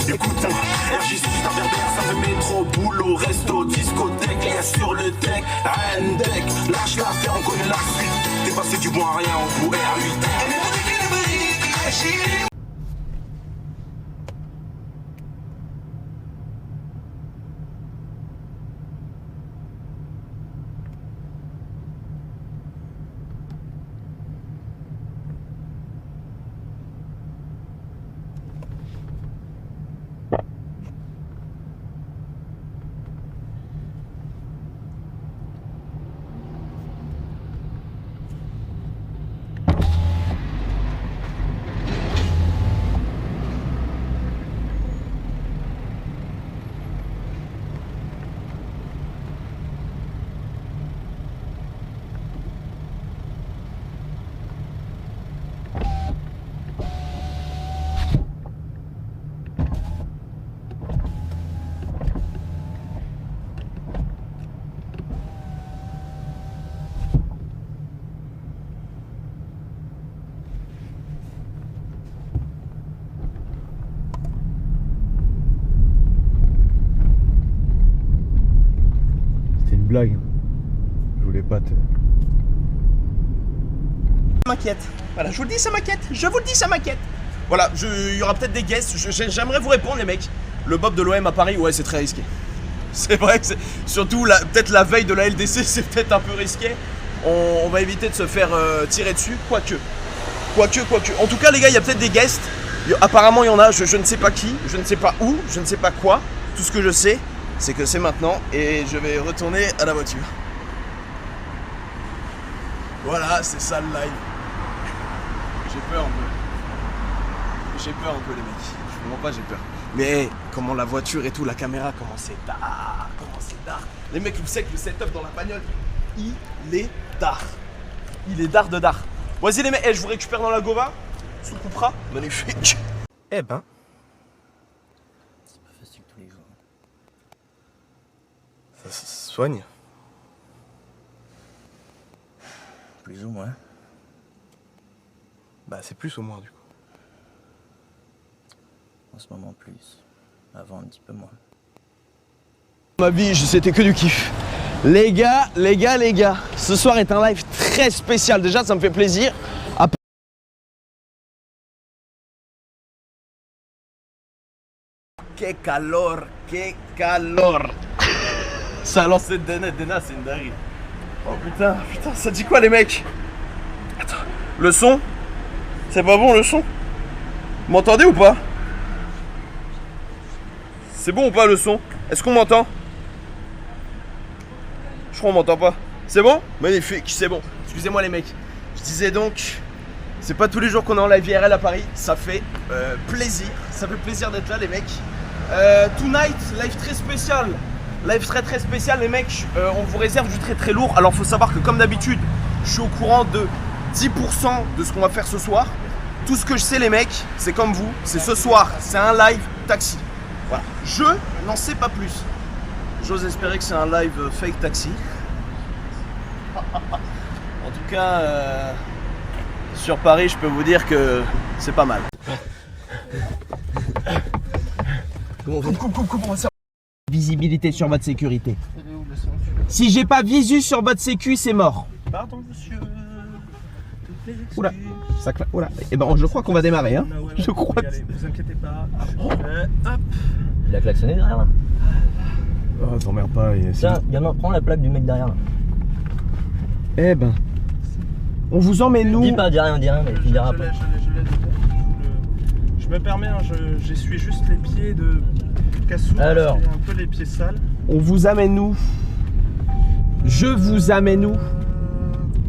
Écoute, RJ c'est un berbère, ça fait métro, boulot, resto, discothèque, les gars sur le deck, deck, lâche l'affaire, on connaît la suite. T'es passé du bon à rien, on joue R8. Blague. Je voulais pas te... Ça m'inquiète. Voilà, je vous le dis, ça m'inquiète. Je vous le dis, ça m'inquiète. Voilà, il y aura peut-être des guests. J'aimerais vous répondre, les mecs. Le Bob de l'OM à Paris, ouais, c'est très risqué. C'est vrai que c'est... Surtout, peut-être la veille de la LDC, c'est peut-être un peu risqué. On va éviter de se faire tirer dessus. Quoique. En tout cas, les gars, il y a peut-être des guests. Apparemment, il y en a. Je ne sais pas qui. Je ne sais pas où. Je ne sais pas quoi. Tout ce que je sais, c'est que c'est maintenant et je vais retourner à la voiture. Voilà, c'est ça le live. J'ai peur un peu. J'ai peur un peu, les mecs. Je comprends pas, j'ai peur. Mais comment la voiture et tout, la caméra, comment c'est tard. Les mecs, vous savez que le setup dans la bagnole, il est tard. Il est tard de tard. Vas-y les mecs, je vous récupère dans la Gova. Sous le coupera. Magnifique. Eh ben. Ça se soigne. Plus ou moins. Bah c'est plus ou moins du coup. En ce moment plus. Avant un petit peu moins. Ma vie, c'était que du kiff. Les gars. Ce soir est un live très spécial. Déjà, ça me fait plaisir. Que calor. Ça a lancé Dena, c'est une dinguerie. Oh putain, ça dit quoi les mecs? Attends, le son? C'est pas bon le son? Vous m'entendez ou pas? C'est bon ou pas le son? Est-ce qu'on m'entend? Je crois qu'on m'entend pas. C'est bon? Magnifique, c'est bon. Excusez-moi les mecs. Je disais donc, c'est pas tous les jours qu'on est en live IRL à Paris. Ça fait plaisir. Ça fait plaisir d'être là les mecs. Tonight, live très spécial. Live très spécial les mecs, on vous réserve du très lourd. Alors faut savoir que comme d'habitude, je suis au courant de 10% de ce qu'on va faire ce soir. Tout ce que je sais les mecs, c'est comme vous, c'est ce soir, c'est un live taxi. Voilà, je n'en sais pas plus. J'ose espérer que c'est un live fake taxi. En tout cas, sur Paris, je peux vous dire que c'est pas mal. Comment on fait ? Coupe, on va faire. Visibilité sur votre sécurité. Si j'ai pas visu sur votre sécu, c'est mort. Pardon monsieur. Oula, ça claque. Oula. Eh ben, je crois qu'on va démarrer. Hein. Je crois. Vous inquiétez pas. Hop. Il a klaxonné derrière là. Oh, t'emmerdes pas. Tiens, gamin, prends la plaque du mec derrière là. Eh ben, on vous emmène nous. Dis rien, mais tu diras pas. Je me permets, hein, j'essuie juste les pieds de Cassou. Alors. Il y a un peu les pieds sales. On vous amène nous. Je vous amène nous.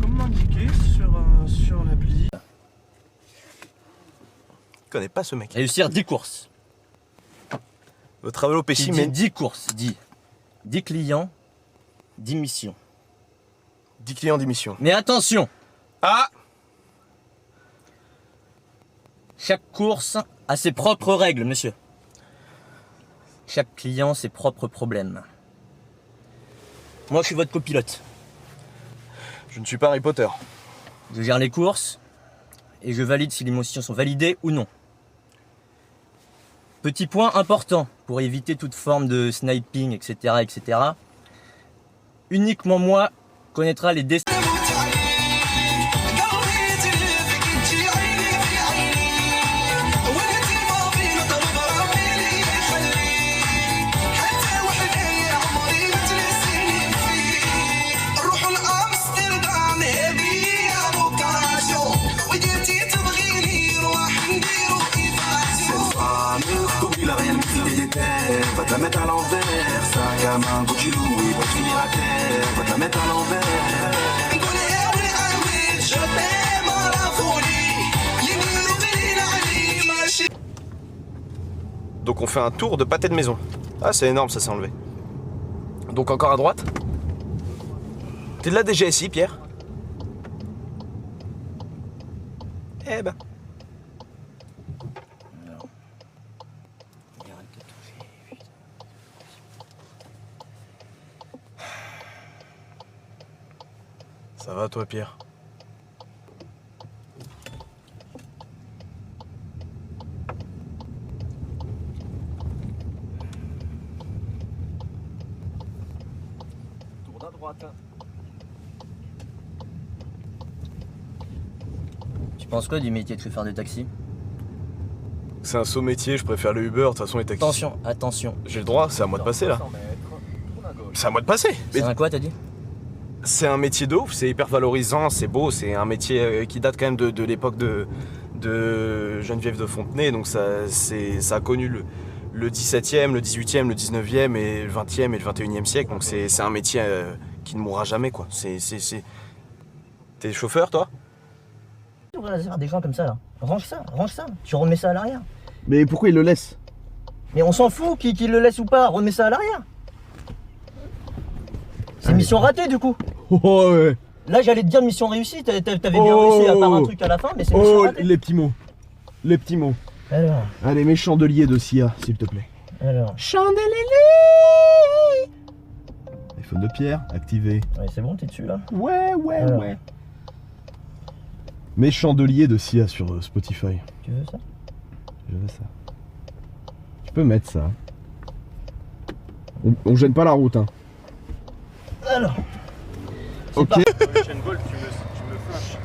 Comme indiqué sur l'appli. Je connais pas ce mec. Réussir 10 courses. Au travail au péchi, Qui mais dit 10 courses, dit 10 clients, 10 missions. 10 clients d'émission. Mais attention, Ah, chaque course a ses propres règles, monsieur. Chaque client ses propres problèmes. Moi, je suis votre copilote. je ne suis pas Harry Potter. Je gère les courses et je valide si les missions sont validées ou non. Petit point important pour éviter toute forme de sniping, etc., etc. Uniquement moi connaîtra les destins. Va te la mettre à l'envers, ça gamin Gucci Louis, va finir à terre, va te la mettre à l'envers. Donc on fait un tour de pâté de maison. Ah c'est énorme, ça s'est enlevé. Donc encore à droite. T'es de la DGSI, Pierre? Eh ben. Ça va toi, Pierre? Tourne à droite. Tu penses quoi du métier de chauffeur de taxi? C'est un saut métier, je préfère le Uber, de toute façon les taxis. Attention, attention. J'ai le droit, c'est à moi de passer là. C'est à moi de passer. C'est un quoi t'as dit? C'est un métier de ouf, c'est hyper valorisant, c'est beau, c'est un métier qui date quand même de l'époque de Geneviève de Fontenay, donc ça a connu le 17e, le 18e, le 19e et le 20e et le 21e siècle, donc c'est un métier qui ne mourra jamais quoi. T'es chauffeur toi? Tu regardes des gens comme ça là. Range ça, tu remets ça à l'arrière. Mais pourquoi il le laisse? Mais on s'en fout qu'il le laisse ou pas, remets ça à l'arrière. C'est mission ratée du coup. Oh ouais. Là j'allais te dire mission réussie, t'avais bien réussi à part un truc à la fin, mais c'est mission ratée. Les petits mots. Les petits mots. Alors, Allez, mes chandeliers de Sia, s'il te plaît. chandelier. iPhone de Pierre, activé. Ouais, c'est bon, t'es dessus là. Ouais. Alors. Mes chandeliers de Sia sur Spotify. Tu veux ça? Je veux ça. Tu peux mettre ça. On gêne pas la route, hein. Alors. Ok.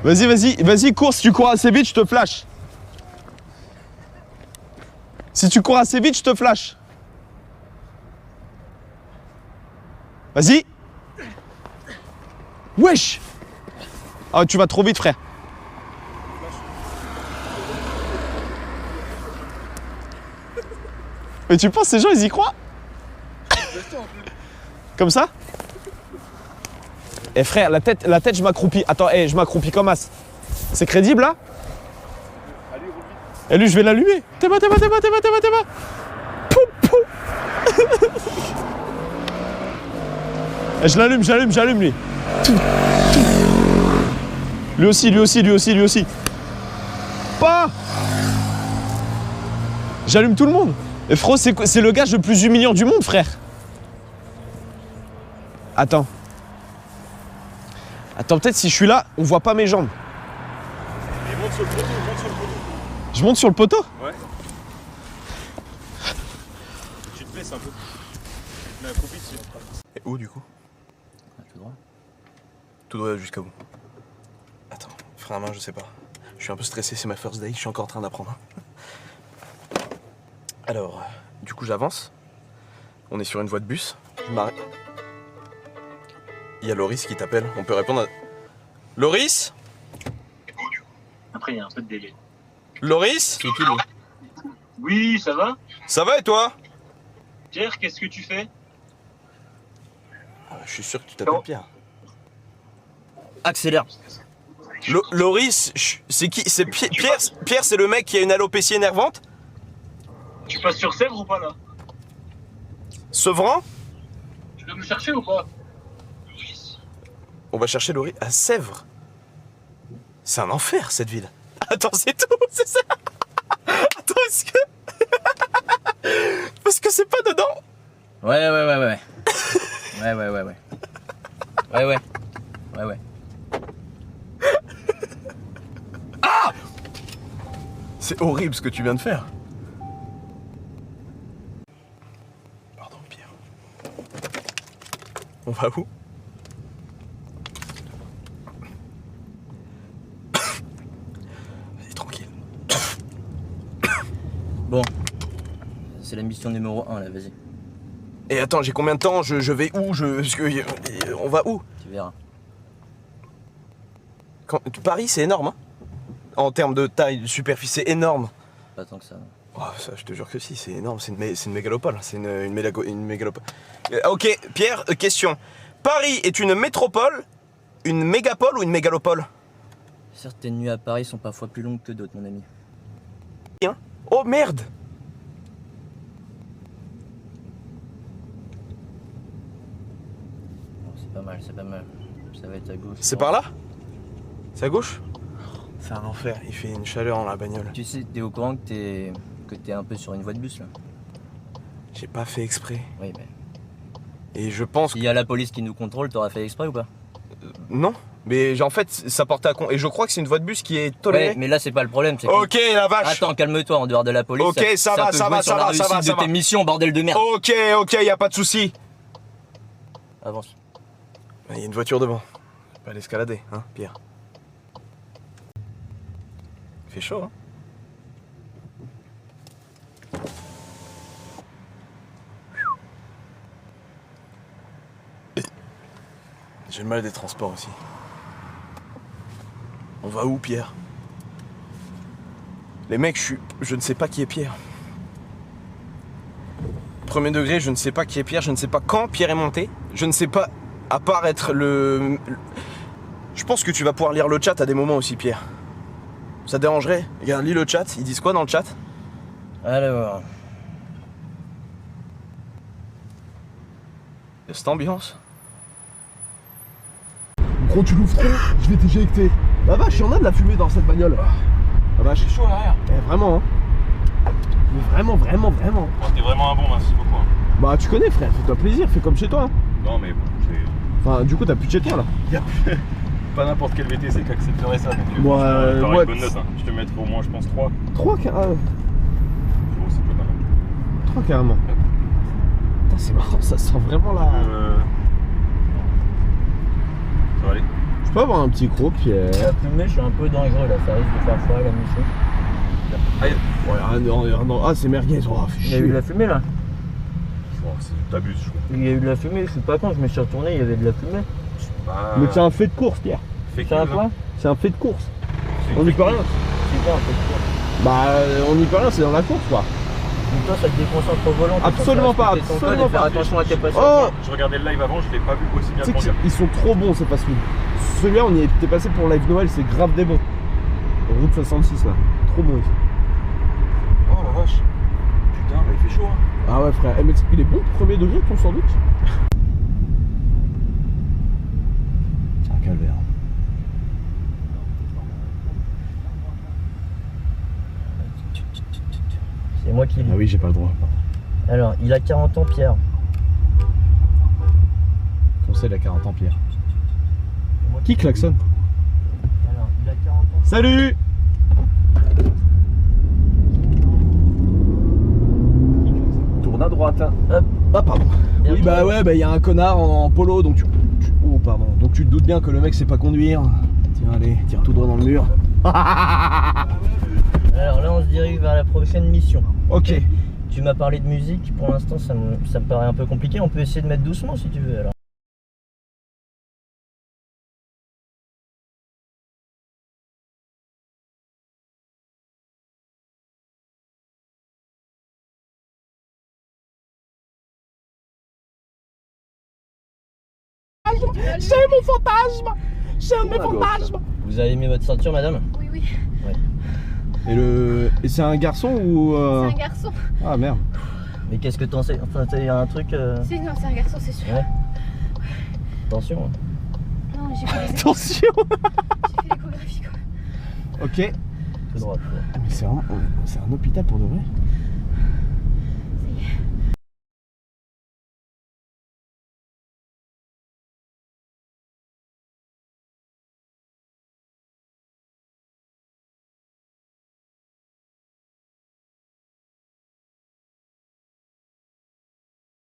Vas-y, cours, si tu cours assez vite, je te flash. Si tu cours assez vite, je te flash. Vas-y. Wesh. Ah, tu vas trop vite, frère. Mais tu penses ces gens, ils y croient? Comme ça? Eh frère, la tête, je m'accroupis. Attends, je m'accroupis comme as. C'est crédible là? Et lui, je vais l'allumer. T'es bas. Poum, poum. Et je l'allume lui. Lui aussi. Pas. J'allume tout le monde. Et frérot, c'est le gage le plus humiliant du monde, frère. Attends, peut-être si je suis là, on voit pas mes jambes. Et monte sur le poteau, Je monte sur le poteau? Ouais. Tu te baisses un peu. Mais accroupi dessus. Et où du coup? Tout droit. Tout droit jusqu'à où? Attends, frein à main, je sais pas. Je suis un peu stressé, c'est ma first day, je suis encore en train d'apprendre. Alors, du coup j'avance. On est sur une voie de bus. Je m'arrête. Il y a Loris qui t'appelle, on peut répondre à... Loris? Après, il y a un peu de délai. Loris? C'est qui lui? Oui, ça va? Ça va et toi? Pierre, qu'est-ce que tu fais? Je suis sûr que tu t'appelles Non. Pierre. Accélère. Loris, c'est qui? C'est Pierre, c'est le mec qui a une alopécie énervante? Tu passes sur Sèvres ou pas, là? Sevran? Tu veux me chercher ou pas? On va chercher Loris à Sèvres. C'est un enfer cette ville. Attends, c'est tout, c'est ça. Attends, est-ce que... Parce que c'est pas dedans. Ouais. Ouais. C'est horrible ce que tu viens de faire. On va où? Vas-y, tranquille. Bon, c'est la mission numéro 1 là, vas-y, Et attends, j'ai combien de temps? Je vais où? Parce que on va où? tu verras. Paris, c'est énorme, hein? En termes de taille, de superficie, c'est énorme. Pas tant que ça. Oh, ça, je te jure que si, c'est énorme, c'est une mégalopole. C'est une mégalopole. Ok, Pierre, question. Paris est une métropole, une mégapole ou une mégalopole? Certaines nuits à Paris sont parfois plus longues que d'autres, mon ami. Hein? Oh merde! Bon, c'est pas mal, c'est pas mal. Ça va être à gauche. C'est par là? C'est à gauche? C'est un enfer, il fait une chaleur dans la bagnole. Tu sais, t'es au courant que t'es un peu sur une voie de bus là? J'ai pas fait exprès. Oui, mais. Et je pense que. S'il y a la police qui nous contrôle, t'auras fait exprès ou pas? Non, mais en fait, ça porte à con. Et je crois que c'est une voie de bus qui est tolérée. Ouais, mais là c'est pas le problème. C'est que- Ok, la vache! Attends, calme-toi en dehors de la police. Ok, ça va, peut ça jouer va, sur ça la va, ça va, réussite ça de va. tes missions, bordel de merde. Ok, y a pas de souci. Avance. Il y a une voiture devant. Pas l'escalader, hein, Pierre. Il fait chaud, hein. J'ai le mal des transports aussi. On va où, Pierre? Les mecs, je ne sais pas qui est Pierre. Premier degré, je ne sais pas qui est Pierre, je ne sais pas quand Pierre est monté, je ne sais pas, à part être le... Je pense que tu vas pouvoir lire le chat à des moments aussi, Pierre. Ça te dérangerait? Regarde, lis le chat, ils disent quoi dans le chat? Alors. Cette ambiance. Gros, tu l'ouvres trop, je vais t'éjecter. La vache, il y en a de la fumée dans cette bagnole. La vache. C'est chaud à l'arrière. Vraiment, hein. Mais vraiment, vraiment, vraiment. Bon, t'es vraiment un bon, merci beaucoup. Hein. Bah, tu connais, frère, fais-toi plaisir, fais comme chez toi. Hein. Non, mais bon, c'est Enfin, du coup, t'as plus de chez toi là. pas n'importe quel VTC qui accepterait ça. Donc, t'auras ouais, une bonne note. Hein. Je te mettrai au moins, je pense, 3. 3 carrément. Bon, c'est pas mal. 3 carrément. Putain, c'est marrant, ça sent vraiment la. Ça va aller. Je peux avoir un petit gros, Pierre. La fumée, je suis un peu dangereux là, ça risque de faire foirer la mission. Ouais, non, ah, c'est merguez. Oh, Il y a eu de la fumée là. Bon, t'abuses, je crois. Il y a eu de la fumée, je suis pas con, je me suis retourné, il y avait de la fumée. Bah, Mais c'est un fait de course, Pierre. fake C'est un news, hein. quoi? C'est un fait de course. C'est On n'y fake peut rien. news. C'est quoi un peu de quoi? Bah, on n'y peut rien, c'est dans la course, quoi. Donc toi, ça te déconcentre au volant? t'es Absolument censé pas, respecter ton code absolument et faire pas. attention à tes passages. Oh, Je regardais le live avant, je l'ai pas vu aussi bien tu sais conduire. qu'ils sont trop bons ces fast-food. Celui-là, on y était passé pour Live Noël, c'est grave des bons. Route 66 là, trop bon ici. Oh la vache. Putain, bah il fait chaud, hein. Ah ouais, frère, mais il est bon premier degré ton sandwich? C'est un calvaire. C'est moi qui lis. Ah oui, j'ai pas le droit. Alors, il a 40 ans, Pierre. Conseil de la 40 ans, Pierre. Qui klaxonne? Alors, il a 40 ans. Salut! Tourne à droite, hein. Hop. Ah pardon. Bien Oui joué. bah ouais, bah il y a un connard en polo, donc oh pardon. Donc tu te doutes bien que le mec sait pas conduire. Tiens allez, tire tout droit dans le mur. Alors là, on se dirige vers la prochaine mission. Ok. Tu m'as parlé de musique, pour l'instant ça me paraît un peu compliqué, on peut essayer de mettre doucement si tu veux alors. C'est mon fantasme! C'est un de mes fantasmes! Vous avez mis votre ceinture, madame? Oui, oui, Et c'est un garçon ou c'est un garçon. Ah merde. Mais qu'est-ce que t'en sais? Enfin, il y a un truc... Non, c'est un garçon, c'est sûr. Ouais. Attention. Non, j'ai fait les Attention! l'échographie quand même. Ok. Tout droit, tout droit. Mais c'est vraiment. C'est un hôpital pour de vrai?